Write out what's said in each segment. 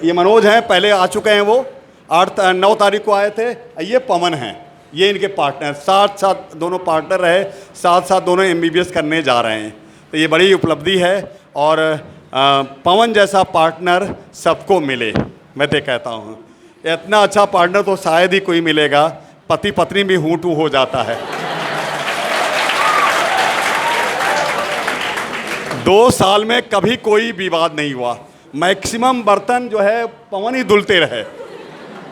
ये मनोज हैं, पहले आ चुके हैं, वो 9 तारीख को आए थे। ये पवन हैं, ये इनके पार्टनर, साथ साथ दोनों पार्टनर रहे, साथ साथ दोनों MBBS करने जा रहे हैं। तो ये बड़ी उपलब्धि है और पवन जैसा पार्टनर सबको मिले, मैं तो कहता हूँ। इतना अच्छा पार्टनर तो शायद ही कोई मिलेगा, पति पत्नी भी हूँ टू हो जाता है। 2 साल में कभी कोई विवाद नहीं हुआ। मैक्सिमम बर्तन जो है पवन ही धुलते रहे,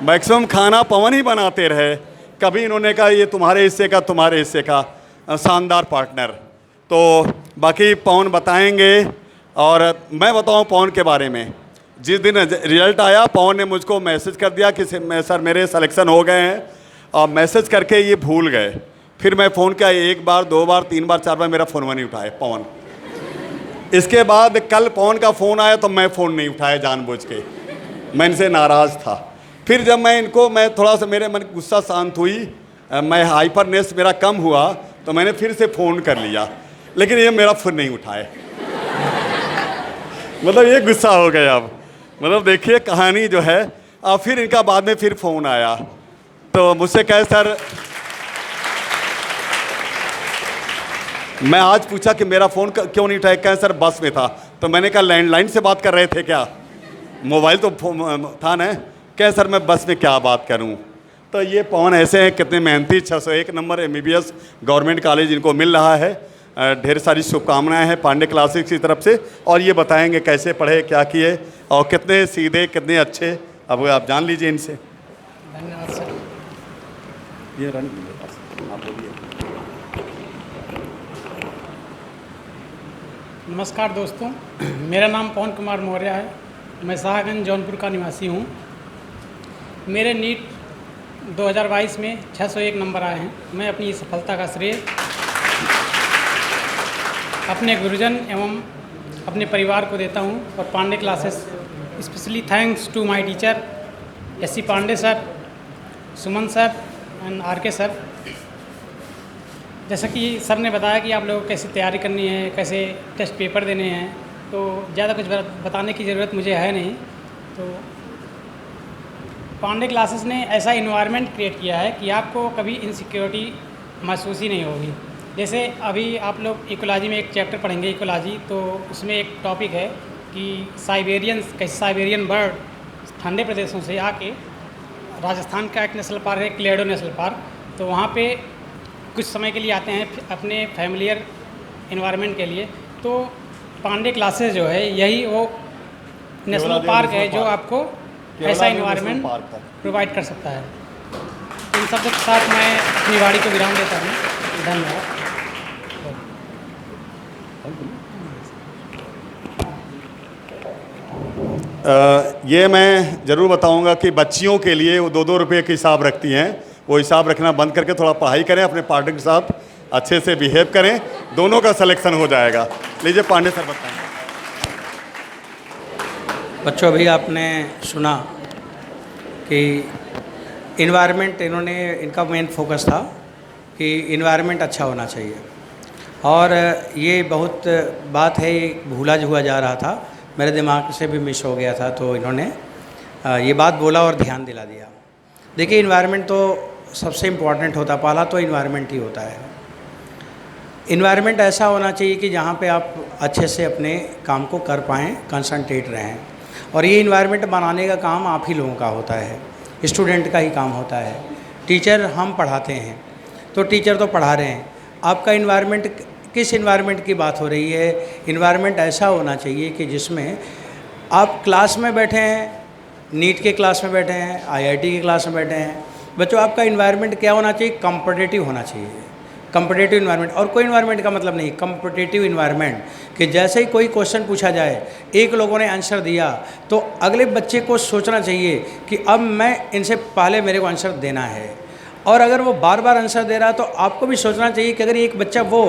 मैक्सिमम खाना पवन ही बनाते रहे। कभी इन्होंने कहा ये तुम्हारे हिस्से का, तुम्हारे हिस्से का। शानदार पार्टनर। तो बाकी पवन बताएंगे और मैं बताऊं पवन के बारे में। जिस दिन रिजल्ट आया, पवन ने मुझको मैसेज कर दिया कि सर मेरे सिलेक्शन हो गए हैं, और मैसेज करके ये भूल गए। फिर मैं फ़ोन किया 1 बार 2 बार 3 बार 4 बार, मेरा फ़ोन नहीं उठाए पवन। इसके बाद कल पवन का फ़ोन आया तो मैं फ़ोन नहीं उठाया जानबूझ के, मैं इनसे नाराज़ था। फिर जब मैं थोड़ा सा मेरे मन की गुस्सा शांत हुई, मैं हाइपरनेस मेरा कम हुआ, तो मैंने फिर से फ़ोन कर लिया, लेकिन ये मेरा फ़ोन नहीं उठाए। मतलब ये गुस्सा हो गया अब। मतलब देखिए कहानी जो है। और फिर इनका बाद में फिर फ़ोन आया तो मुझसे कहे सर, मैं आज पूछा कि मेरा फ़ोन क्यों नहीं उठाया, कहे सर बस में था। तो मैंने कहा लैंडलाइन से बात कर रहे थे क्या, मोबाइल तो था ना। कहे सर मैं बस में क्या बात करूं। तो ये पवन ऐसे हैं, कितने मेहनती, 601 नंबर MBBS गवर्नमेंट कॉलेज इनको मिल रहा है। ढेर सारी शुभकामनाएं हैं पांडे क्लासिक्स की तरफ से, और ये बताएंगे कैसे पढ़े, क्या किए, और कितने सीधे कितने अच्छे। अब आप जान लीजिए इनसे। धन्यवाद सर। ये रन आप बोलिए। नमस्कार दोस्तों, मेरा नाम पवन कुमार मौर्य है। मैं शाहगंज जौनपुर का निवासी हूँ। मेरे नीट 2022 में 601 नंबर आए हैं। मैं अपनी इस सफलता का श्रेय अपने गुरुजन एवं अपने परिवार को देता हूँ, और Pandey classes, specially thanks to my teacher SC Pandey sir, Suman sir and RK sir. जैसा कि सर ने बताया कि आप लोगों को कैसे तैयारी करनी है, कैसे टेस्ट पेपर देने हैं, तो ज़्यादा कुछ बताने की ज़रूरत मुझे है नहीं। तो पांडे क्लासेस ने ऐसा इन्वायरमेंट क्रिएट किया है कि आपको कभी इनसिक्योरिटी महसूस ही नहीं होगी। जैसे अभी आप लोग इकोलॉजी में एक चैप्टर पढ़ेंगे, इकोलॉजी, तो उसमें एक टॉपिक है कि साइबेरियन बर्ड ठंडे प्रदेशों से आके राजस्थान का एक नेशनल पार्क है, क्लेडो नेशनल पार्क, तो वहाँ पे कुछ समय के लिए आते हैं अपने फैमिलियर इन्वायरमेंट के लिए। तो पांडे क्लासेस जो है यही वो नेशनल पार्क है जो आपको ऐसा इन्वायरमेंट प्रोवाइड कर सकता है। इन सब के साथ मैं अपनी वाणी को विराम देता हूँ। धन्यवाद। ये मैं ज़रूर बताऊंगा कि बच्चियों के लिए वो 2-2 रुपये का हिसाब रखती हैं। वो हिसाब रखना बंद करके थोड़ा पढ़ाई करें, अपने पार्टनर के साथ अच्छे से बिहेव करें, दोनों का सिलेक्शन हो जाएगा। लीजिए पांडे सर बताएंगे। बच्चों, अभी आपने सुना कि इन्वायरमेंट, इनका मेन फोकस था कि इन्वायरमेंट अच्छा होना चाहिए, और ये बहुत बात है, भूला हुआ जा रहा था, मेरे दिमाग से भी मिस हो गया था, तो इन्होंने ये बात बोला और ध्यान दिला दिया। देखिए, इन्वायरमेंट तो सबसे इम्पॉर्टेंट होता, पहला तो इन्वायरमेंट ही होता है। इन्वायरमेंट ऐसा होना चाहिए कि जहाँ पे आप अच्छे से अपने काम को कर पाएँ, कंसंट्रेट रहें, और ये इन्वायरमेंट बनाने का काम आप ही लोगों का होता है, स्टूडेंट का ही काम होता है। टीचर हम पढ़ाते हैं, तो टीचर तो पढ़ा रहे हैं, आपका इन्वायरमेंट, किस इन्वायरमेंट की बात हो रही है। इन्वायरमेंट ऐसा होना चाहिए कि जिसमें आप क्लास में बैठे हैं, नीट के क्लास में बैठे हैं, IIT की क्लास में बैठे हैं, बच्चों आपका इन्वायरमेंट क्या होना चाहिए, कॉम्पिटिटिव होना चाहिए। कॉम्पिटिटिव इन्वायरमेंट, और कोई इन्वायरमेंट का मतलब नहीं, कॉम्पिटिटिव इन्वायरमेंट, कि जैसे ही कोई क्वेश्चन पूछा जाए, एक लोगों ने आंसर दिया, तो अगले बच्चे को सोचना चाहिए कि अब मैं इनसे पहले मेरे को आंसर देना है, और अगर वो बार बार आंसर दे रहा है तो आपको भी सोचना चाहिए कि अगर एक बच्चा वो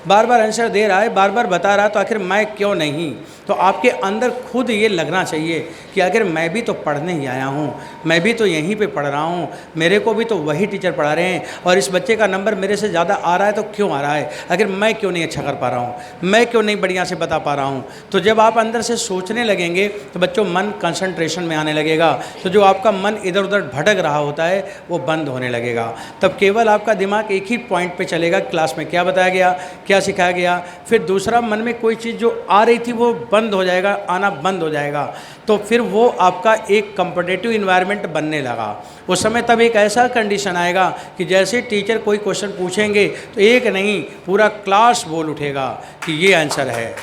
बार बार आंसर दे रहा है, बार बार बता रहा है, तो आखिर मैं क्यों नहीं। तो आपके अंदर खुद ये लगना चाहिए कि अगर मैं भी तो पढ़ने ही आया हूँ, मैं भी तो यहीं पे पढ़ रहा हूँ, मेरे को भी तो वही टीचर पढ़ा रहे हैं, और इस बच्चे का नंबर मेरे से ज़्यादा आ रहा है तो क्यों आ रहा है, अगर मैं क्यों नहीं अच्छा कर पा रहा हूँ, मैं क्यों नहीं बढ़िया से बता पा रहा हूँ। तो जब आप अंदर से सोचने लगेंगे तो बच्चों मन कंसंट्रेशन में आने लगेगा, तो जो आपका मन इधर उधर भटक रहा होता है वो बंद होने लगेगा। तब केवल आपका दिमाग एक ही पॉइंट पे चलेगा, क्लास में क्या बताया गया, क्या सिखाया गया। फिर दूसरा मन में कोई चीज़ जो आ रही थी वो बंद हो जाएगा, आना बंद हो जाएगा। तो फिर वो आपका एक कॉम्पिटिटिव इन्वायरमेंट बनने लगा। उस समय तब एक ऐसा कंडीशन आएगा कि जैसे टीचर कोई क्वेश्चन पूछेंगे तो एक नहीं पूरा क्लास बोल उठेगा कि ये आंसर है।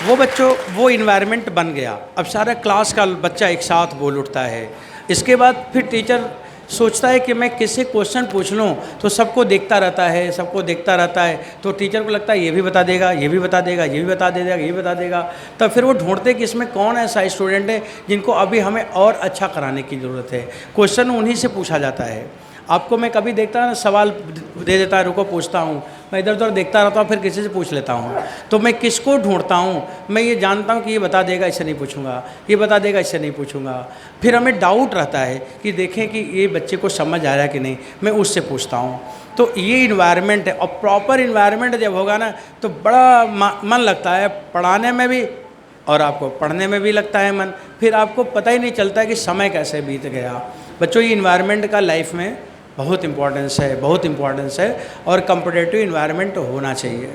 वो बच्चों वो इन्वायरमेंट बन गया। अब सारा क्लास का बच्चा एक साथ बोल उठता है। इसके बाद फिर टीचर सोचता है कि मैं किससे क्वेश्चन पूछ लूँ, तो सबको देखता रहता है, सबको देखता रहता है। तो टीचर को लगता है ये भी बता देगा, ये भी बता देगा, ये भी बता देगा, ये भी बता देगा। तब फिर वो ढूंढते कि इसमें कौन ऐसा स्टूडेंट है जिनको अभी हमें और अच्छा कराने की ज़रूरत है। क्वेश्चन उन्हीं से पूछा जाता है। आपको मैं कभी देखता हूँ सवाल दे देता है, रुको पूछता हूँ, मैं इधर उधर देखता रहता हूँ, फिर किसी से पूछ लेता हूँ। तो मैं किसको ढूंढता हूँ, मैं ये जानता हूँ कि ये बता देगा, इससे नहीं पूछूंगा, ये बता देगा, इससे नहीं पूछूंगा। फिर हमें डाउट रहता है कि देखें कि ये बच्चे को समझ आ रहा है कि नहीं, मैं उससे पूछता हूँ। तो ये इन्वायरमेंट है, और प्रॉपर इन्वायरमेंट जब होगा ना तो बड़ा मन लगता है पढ़ाने में भी, और आपको पढ़ने में भी लगता है मन। फिर आपको पता ही नहीं चलता है कि समय कैसे बीत गया। बच्चों ये इन्वायरमेंट का लाइफ में बहुत इम्पोर्टेंस है, बहुत इम्पोर्टेंस है, और कॉम्पिटिटिव इन्वायरमेंट होना चाहिए।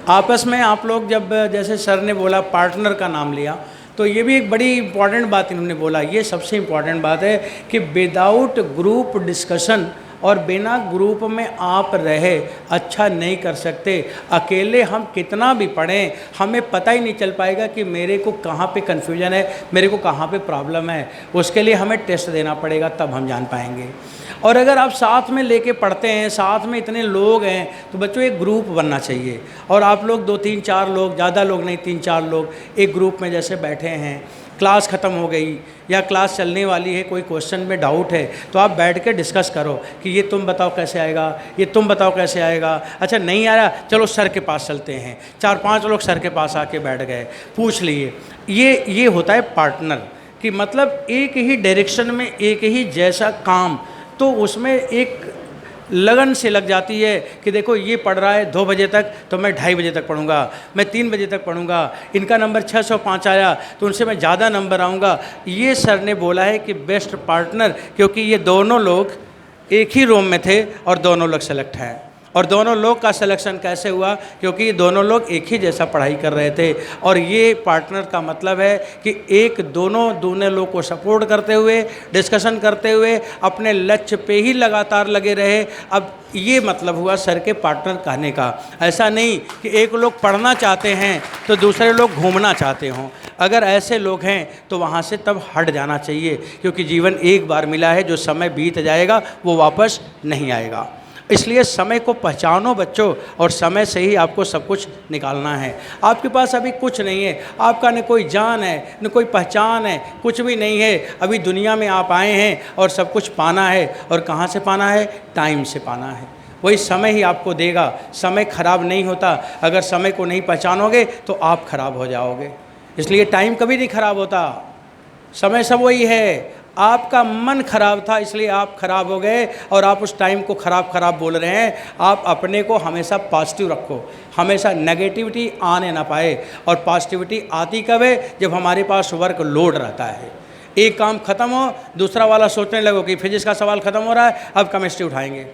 आपस में आप लोग जब, जैसे सर ने बोला पार्टनर का नाम लिया, तो ये भी एक बड़ी इम्पॉर्टेंट बात इन्होंने बोला। ये सबसे इम्पॉर्टेंट बात है कि विदाउट ग्रुप डिस्कशन और बिना ग्रुप में आप रहे अच्छा नहीं कर सकते। अकेले हम कितना भी पढ़ें हमें पता ही नहीं चल पाएगा कि मेरे को कहाँ पे कन्फ्यूजन है, मेरे को कहाँ पे प्रॉब्लम है। उसके लिए हमें टेस्ट देना पड़ेगा, तब हम जान पाएंगे। और अगर आप साथ में लेके पढ़ते हैं, साथ में इतने लोग हैं, तो बच्चों एक ग्रुप बनना चाहिए। और आप लोग 2-3-4 लोग, ज़्यादा लोग नहीं, 3-4 लोग एक ग्रुप में जैसे बैठे हैं, क्लास ख़त्म हो गई या क्लास चलने वाली है, कोई क्वेश्चन में डाउट है, तो आप बैठ के डिस्कस करो कि ये तुम बताओ कैसे आएगा, ये तुम बताओ कैसे आएगा। अच्छा नहीं आ रहा, चलो सर के पास चलते हैं। 4-5 लोग सर के पास आके बैठ गए, पूछ लिए। ये होता है पार्टनर, कि मतलब एक ही डायरेक्शन में एक ही जैसा काम, तो उसमें एक लगन से लग जाती है कि देखो ये पढ़ रहा है 2 बजे तक, तो मैं 2:30 बजे तक पढ़ूंगा, मैं 3 बजे तक पढ़ूंगा। इनका नंबर 605 आया तो उनसे मैं ज़्यादा नंबर आऊँगा। ये सर ने बोला है कि बेस्ट पार्टनर, क्योंकि ये दोनों लोग एक ही रूम में थे और दोनों लोग सेलेक्ट हैं। और दोनों लोग का सिलेक्शन कैसे हुआ, क्योंकि दोनों लोग एक ही जैसा पढ़ाई कर रहे थे। और ये पार्टनर का मतलब है कि एक दोनों लोग को सपोर्ट करते हुए, डिस्कशन करते हुए अपने लक्ष्य पे ही लगातार लगे रहे। अब ये मतलब हुआ सर के पार्टनर कहने का। ऐसा नहीं कि एक लोग पढ़ना चाहते हैं तो दूसरे लोग घूमना चाहते हों। अगर ऐसे लोग हैं तो वहाँ से तब हट जाना चाहिए, क्योंकि जीवन एक बार मिला है, जो समय बीत जाएगा वो वापस नहीं आएगा। इसलिए समय को पहचानो बच्चों, और समय से ही आपको सब कुछ निकालना है। आपके पास अभी कुछ नहीं है, आपका न कोई जान है, न कोई पहचान है, कुछ भी नहीं है। अभी दुनिया में आप आए हैं और सब कुछ पाना है, और कहाँ से पाना है, टाइम से पाना है। वही समय ही आपको देगा। समय खराब नहीं होता, अगर समय को नहीं पहचानोगे तो आप खराब हो जाओगे। इसलिए टाइम कभी नहीं खराब होता, समय सब वही है। आपका मन खराब था इसलिए आप खराब हो गए, और आप उस टाइम को खराब बोल रहे हैं। आप अपने को हमेशा पॉजिटिव रखो, हमेशा नेगेटिविटी आने ना पाए। और पॉजिटिविटी आती कब है, जब हमारे पास वर्क लोड रहता है। एक काम ख़त्म हो, दूसरा वाला सोचने लगो कि फिजिक्स का सवाल ख़त्म हो रहा है, अब केमिस्ट्री उठाएंगे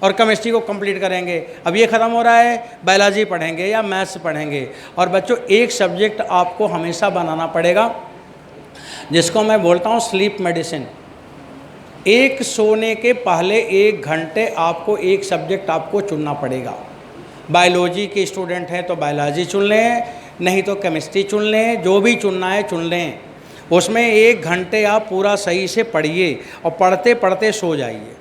और केमिस्ट्री को कंप्लीट करेंगे। अब ये ख़त्म हो रहा है, बायोलॉजी पढ़ेंगे या मैथ्स पढ़ेंगे। और बच्चों एक सब्जेक्ट आपको हमेशा बनाना पड़ेगा, जिसको मैं बोलता हूँ स्लीप मेडिसिन। एक सोने के पहले 1 घंटे आपको एक सब्जेक्ट आपको चुनना पड़ेगा। बायोलॉजी के स्टूडेंट हैं तो बायोलॉजी चुन लें, नहीं तो केमिस्ट्री चुन लें, जो भी चुनना है चुन लें। उसमें 1 घंटे आप पूरा सही से पढ़िए, और पढ़ते पढ़ते सो जाइए,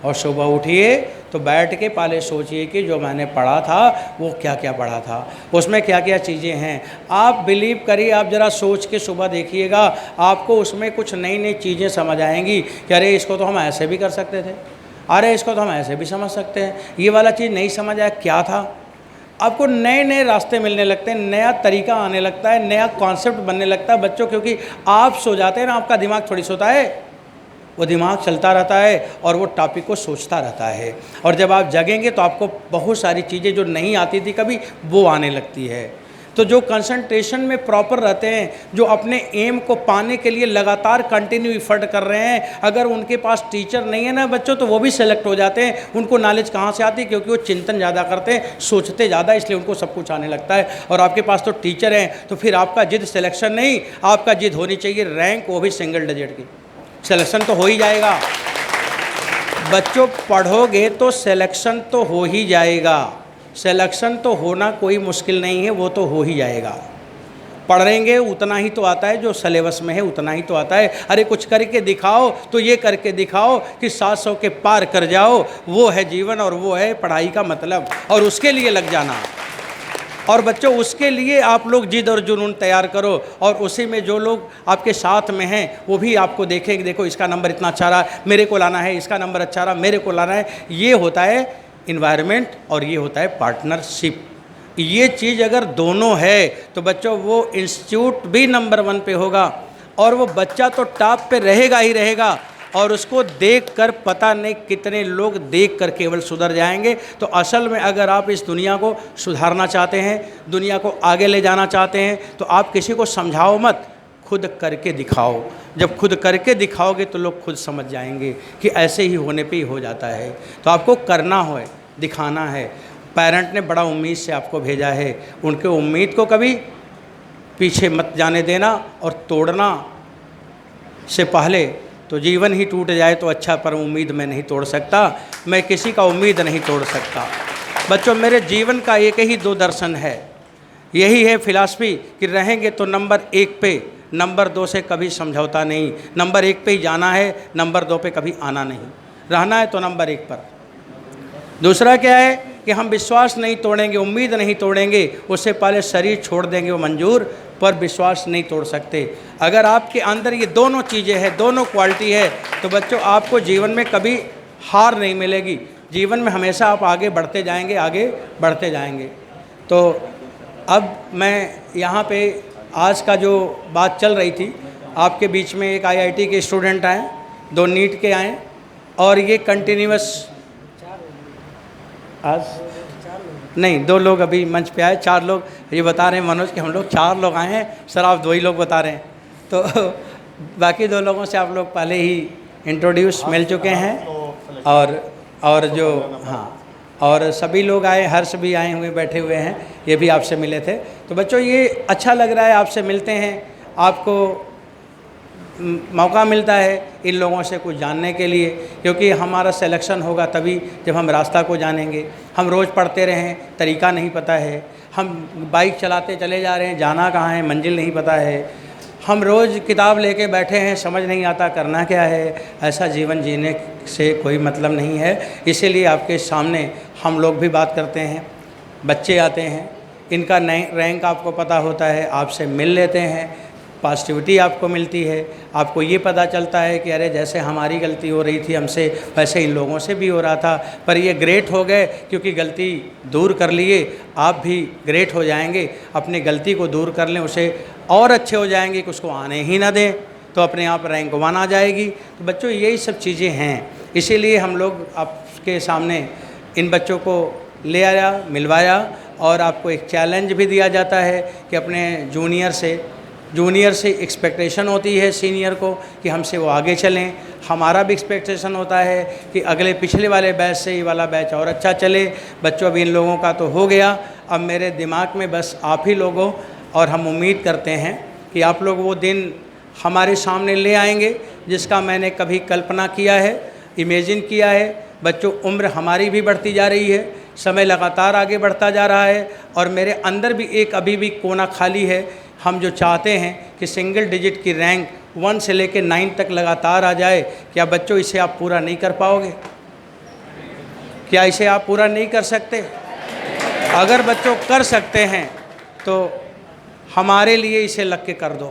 और सुबह उठिए तो तो बैठ के पहले सोचिए कि जो मैंने पढ़ा था वो क्या क्या पढ़ा था, उसमें क्या क्या चीज़ें हैं। आप बिलीव करिए, आप ज़रा सोच के सुबह देखिएगा, आपको उसमें कुछ नई नई चीज़ें समझ आएंगी कि अरे इसको तो हम ऐसे भी कर सकते थे, अरे इसको तो हम ऐसे भी समझ सकते हैं, ये वाला चीज़ नहीं समझ आया क्या था। आपको नए नए रास्ते मिलने लगते हैं, नया तरीका आने लगता है, नया कॉन्सेप्ट बनने लगता है बच्चों, क्योंकि आप सो जाते हैं ना, आपका दिमाग थोड़ी सोता है, वो दिमाग चलता रहता है और वो टॉपिक को सोचता रहता है। और जब आप जगेंगे तो आपको बहुत सारी चीज़ें जो नहीं आती थी कभी, वो आने लगती है। तो जो कंसंट्रेशन में प्रॉपर रहते हैं, जो अपने एम को पाने के लिए लगातार कंटिन्यू इफर्ट कर रहे हैं, अगर उनके पास टीचर नहीं है ना बच्चों, तो वो भी सेलेक्ट हो जाते हैं। उनको नॉलेज कहाँ से आती है? क्योंकि वो चिंतन ज़्यादा करते हैं, सोचते ज़्यादा, इसलिए उनको सब कुछ आने लगता है। और आपके पास तो टीचर हैं, तो फिर आपका जिद सिलेक्शन नहीं, आपका जिद होनी चाहिए रैंक, वो भी सिंगल डिजिट की। सिलेक्शन तो हो ही जाएगा बच्चों, पढ़ोगे तो सिलेक्शन तो हो ही जाएगा। सिलेक्शन तो होना कोई मुश्किल नहीं है, वो तो हो ही जाएगा। पढ़ेंगे उतना ही तो आता है, जो सिलेबस में है उतना ही तो आता है। अरे कुछ करके दिखाओ, तो ये करके दिखाओ कि 700 के पार कर जाओ, वो है जीवन और वो है पढ़ाई का मतलब, और उसके लिए लग जाना। और बच्चों उसके लिए आप लोग जिद और जुनून तैयार करो, और उसी में जो लोग आपके साथ में हैं वो भी आपको देखें कि देखो इसका नंबर इतना अच्छा रहा, मेरे को लाना है, इसका नंबर अच्छा रहा, मेरे को लाना है। ये होता है इन्वायरमेंट और ये होता है पार्टनरशिप। ये चीज़ अगर दोनों है तो बच्चों वो इंस्टीट्यूट भी नंबर 1 पे होगा, और वो बच्चा तो टॉप पे रहेगा ही रहेगा। और उसको देखकर पता नहीं कितने लोग देखकर केवल सुधर जाएंगे। तो असल में अगर आप इस दुनिया को सुधारना चाहते हैं, दुनिया को आगे ले जाना चाहते हैं, तो आप किसी को समझाओ मत, खुद करके दिखाओ। जब खुद करके दिखाओगे तो लोग खुद समझ जाएंगे कि ऐसे ही होने पे ही हो जाता है। तो आपको करना है, दिखाना है। पेरेंट ने बड़ा उम्मीद से आपको भेजा है, उनके उम्मीद को कभी पीछे मत जाने देना, और तोड़ना से पहले तो जीवन ही टूट जाए तो अच्छा, पर उम्मीद मैं नहीं तोड़ सकता, मैं किसी का उम्मीद नहीं तोड़ सकता। बच्चों मेरे जीवन का एक ही 2 दर्शन है, यही है फिलॉसफी कि रहेंगे तो नंबर 1 पे, नंबर 2 से कभी समझौता नहीं। नंबर 1 पे ही जाना है, नंबर 2 पे कभी आना नहीं। रहना है तो नंबर 1 पर। दूसरा क्या है कि हम विश्वास नहीं तोड़ेंगे, उम्मीद नहीं तोड़ेंगे, उससे पहले शरीर छोड़ देंगे वो मंजूर, पर विश्वास नहीं तोड़ सकते। अगर आपके अंदर ये दोनों चीज़ें हैं, दोनों क्वालिटी है, तो बच्चों आपको जीवन में कभी हार नहीं मिलेगी। जीवन में हमेशा आप आगे बढ़ते जाएंगे, आगे बढ़ते जाएंगे। तो अब मैं यहाँ पे आज का जो बात चल रही थी, आपके बीच में एक IIT के स्टूडेंट आए, 2 नीट के आए, और ये कंटिन्यूअस आज नहीं 2 लोग अभी मंच पे आए, 4 लोग ये बता रहे हैं मनोज कि हम लोग 4 लोग आए हैं, सर आप 2 ही लोग बता रहे हैं। तो बाकी 2 लोगों से आप लोग पहले ही इंट्रोड्यूस मिल चुके हैं, और जो हाँ, और सभी लोग आए, हर्ष भी आए हुए बैठे हुए हैं, ये भी आपसे मिले थे। तो बच्चों ये अच्छा लग रहा है, आपसे मिलते हैं, आपको मौका मिलता है इन लोगों से कुछ जानने के लिए, क्योंकि हमारा सिलेक्शन होगा तभी जब हम रास्ता को जानेंगे। हम रोज़ पढ़ते रहें, तरीका नहीं पता है, हम बाइक चलाते चले जा रहे हैं, जाना कहाँ है, मंजिल नहीं पता है, हम रोज़ किताब लेके बैठे हैं, समझ नहीं आता करना क्या है। ऐसा जीवन जीने से कोई मतलब नहीं है। इसीलिए आपके सामने हम लोग भी बात करते हैं, बच्चे आते हैं, इनका नए रैंक आपको पता होता है, आपसे मिल लेते हैं, पॉजिटिविटी आपको मिलती है, आपको ये पता चलता है कि अरे जैसे हमारी गलती हो रही थी हमसे, वैसे इन लोगों से भी हो रहा था, पर ये ग्रेट हो गए क्योंकि गलती दूर कर लिए। आप भी ग्रेट हो जाएंगे, अपनी गलती को दूर कर लें, उसे और अच्छे हो जाएंगे कि उसको आने ही ना दें, तो अपने आप रैंक 1 आ जाएगी। तो बच्चों यही सब चीज़ें हैं, इसीलिए हम लोग आपके सामने इन बच्चों को ले आया, मिलवाया, और आपको एक चैलेंज भी दिया जाता है कि अपने जूनियर से एक्सपेक्टेशन होती है सीनियर को कि हमसे वो आगे चलें। हमारा भी एक्सपेक्टेशन होता है कि अगले पिछले वाले बैच से ये वाला बैच और अच्छा चले। बच्चों अभी इन लोगों का तो हो गया, अब मेरे दिमाग में बस आप ही लोग हो, और हम उम्मीद करते हैं कि आप लोग वो दिन हमारे सामने ले आएंगे जिसका मैंने कभी कल्पना किया है, इमेजिन किया है। बच्चों उम्र हमारी भी बढ़ती जा रही है, समय लगातार आगे बढ़ता जा रहा है, और मेरे अंदर भी एक अभी भी कोना खाली है। हम जो चाहते हैं कि सिंगल डिजिट की रैंक 1 से लेकर 9 तक लगातार आ जाए, क्या बच्चों इसे आप पूरा नहीं कर पाओगे? क्या इसे आप पूरा नहीं कर सकते? अगर बच्चों कर सकते हैं तो हमारे लिए इसे लग के कर दो,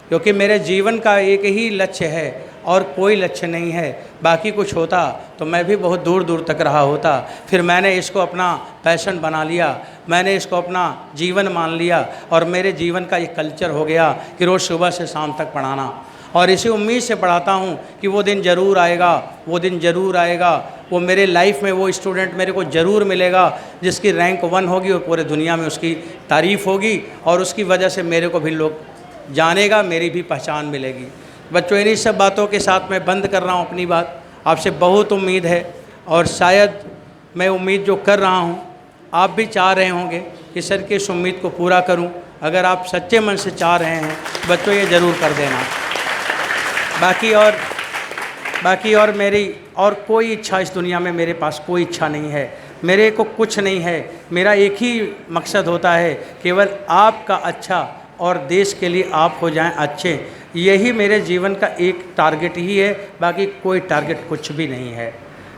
क्योंकि मेरे जीवन का एक ही लक्ष्य है और कोई लक्ष्य नहीं है। बाकी कुछ होता तो मैं भी बहुत दूर दूर तक रहा होता। फिर मैंने इसको अपना पैशन बना लिया, मैंने इसको अपना जीवन मान लिया और मेरे जीवन का एक कल्चर हो गया कि रोज़ सुबह से शाम तक पढ़ाना। और इसी उम्मीद से पढ़ाता हूँ कि वो दिन ज़रूर आएगा, वो दिन ज़रूर आएगा, वो मेरे लाइफ में वो स्टूडेंट मेरे को ज़रूर मिलेगा जिसकी रैंक 1 होगी और पूरे दुनिया में उसकी तारीफ़ होगी और उसकी वजह से मेरे को भी लोग जानेगा, मेरी भी पहचान मिलेगी। बच्चों, इन्हीं सब बातों के साथ मैं बंद कर रहा हूँ अपनी बात। आपसे बहुत उम्मीद है और शायद मैं उम्मीद जो कर रहा हूँ आप भी चाह रहे होंगे कि सर की इस उम्मीद को पूरा करूँ। अगर आप सच्चे मन से चाह रहे हैं बच्चों, ये ज़रूर कर देना। बाकी और मेरी और कोई इच्छा इस दुनिया में, मेरे पास कोई इच्छा नहीं है, मेरे को कुछ नहीं है। मेरा एक ही मकसद होता है, केवल आपका अच्छा और देश के लिए आप हो जाएं अच्छे। यही मेरे जीवन का एक टारगेट ही है, बाकी कोई टारगेट कुछ भी नहीं है।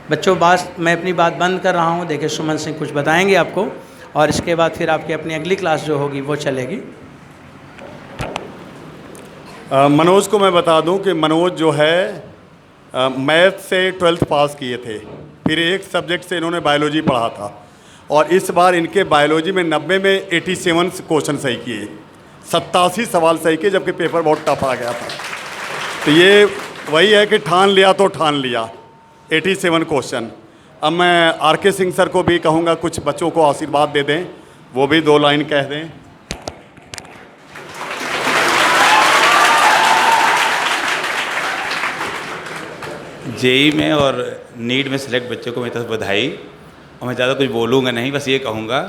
बच्चों, मैं अपनी बात बंद कर रहा हूँ। देखिए, सुमन सिंह कुछ बताएंगे आपको और इसके बाद फिर आपकी अपनी अगली क्लास जो होगी वो चलेगी। मनोज को मैं बता दूं कि मनोज जो है मैथ से 12th पास किए थे, फिर एक सब्जेक्ट से इन्होंने बायोलॉजी पढ़ा था और इस बार इनके बायोलॉजी में 90 में 87 क्वेश्चन सही किए, 87 सवाल सही किए, जबकि पेपर बहुत टफ आ गया था। तो ये वही है कि ठान लिया तो ठान लिया, 87 क्वेश्चन। अब मैं आर.के. सिंह सर को भी कहूँगा कुछ बच्चों को आशीर्वाद दे दें, वो भी 2 लाइन कह दें। जेई में और नीट में सिलेक्ट बच्चों को मेरी तरफ बधाई। और मैं ज़्यादा कुछ बोलूँगा नहीं, बस ये कहूँगा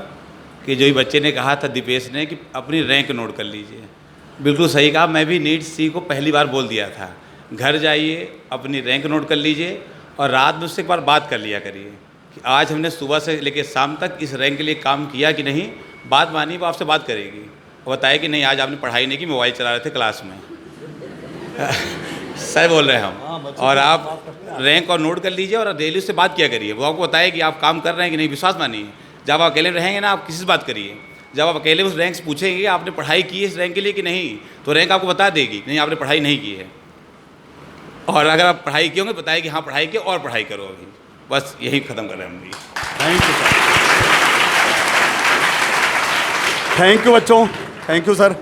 कि जो ही बच्चे ने कहा था दीपेश ने कि अपनी रैंक नोट कर लीजिए, बिल्कुल सही कहा। मैं भी नीट सी को पहली बार बोल दिया था, घर जाइए अपनी रैंक नोट कर लीजिए और रात में उससे एक बार बात कर लिया करिए कि आज हमने सुबह से लेकर शाम तक इस रैंक के लिए काम किया कि नहीं। बात मानी, वो आपसे बात करेगी और बताए कि नहीं आज आपने पढ़ाई नहीं की, मोबाइल चला रहे थे क्लास में। सही बोल रहे हैं हम। और आप रैंक और नोट कर लीजिए और डेली उससे बात किया करिए, वो आपको बताए कि आप काम कर रहे हैं कि नहीं। विश्वास मानिए, जब आप अकेले रहेंगे ना, आप किसी से बात करिए। जब आप अकेले उस रैंक से पूछेंगे आपने पढ़ाई की है इस रैंक के लिए कि नहीं, तो रैंक आपको बता देगी नहीं आपने पढ़ाई नहीं की है। और अगर आप पढ़ाई की होंगे बताए कि हाँ पढ़ाई की और पढ़ाई करो अभी। बस यही ख़त्म कर रहे हैं हम भी। Thank you sir. Thank you बच्चों, थैंक यू सर।